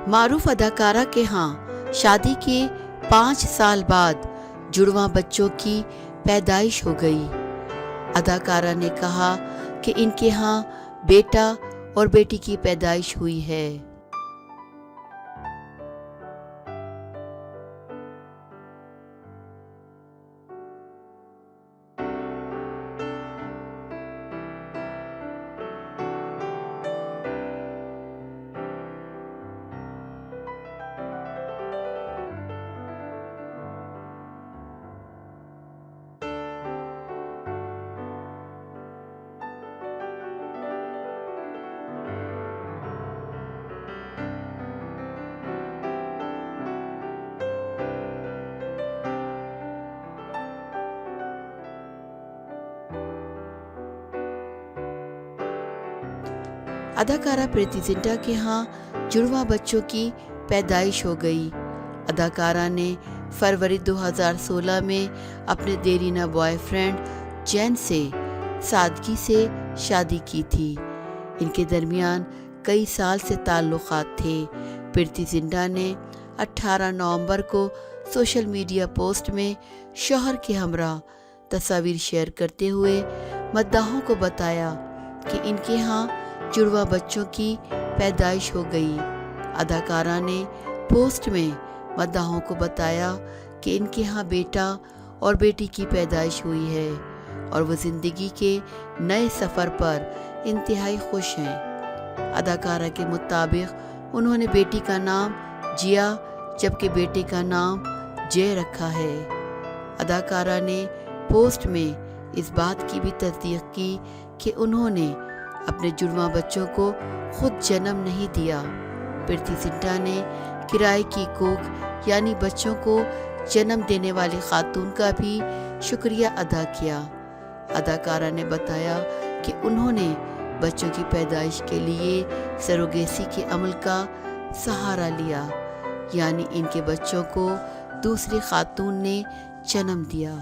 معروف اداکارہ کے ہاں شادی کے 5 سال بعد جڑواں بچوں کی پیدائش ہو گئی۔ اداکارہ نے کہا کہ ان کے ہاں بیٹا اور بیٹی کی پیدائش ہوئی ہے۔ اداکارہ پریتی زنٹا کے ہاں جڑواں بچوں کی پیدائش ہو گئی۔ اداکارہ نے فروری 2016 میں اپنے دیرینہ بوائے فرینڈ جین سے سادگی سے شادی کی تھی۔ ان کے درمیان کئی سال سے تعلقات تھے۔ پریتی زنٹا نے 18 نومبر کو سوشل میڈیا پوسٹ میں شوہر کے ہمراہ تصاویر شیئر کرتے ہوئے مداحوں کو بتایا کہ ان کے ہاں جڑواں بچوں کی پیدائش ہو گئی۔ اداکارہ نے پوسٹ میں مداحوں کو بتایا کہ ان کے ہاں بیٹا اور بیٹی کی پیدائش ہوئی ہے اور وہ زندگی کے نئے سفر پر انتہائی خوش ہیں۔ اداکارہ کے مطابق انہوں نے بیٹی کا نام جیا جبکہ بیٹے کا نام جے رکھا ہے۔ اداکارہ نے پوسٹ میں اس بات کی بھی تصدیق کی کہ انہوں نے اپنے جڑواں بچوں کو خود جنم نہیں دیا۔ پریتی زنٹا نے کرائے کی کوکھ یعنی بچوں کو جنم دینے والی خاتون کا بھی شکریہ ادا کیا۔ اداکارہ نے بتایا کہ انہوں نے بچوں کی پیدائش کے لیے سروگیسی کے عمل کا سہارا لیا، یعنی ان کے بچوں کو دوسری خاتون نے جنم دیا۔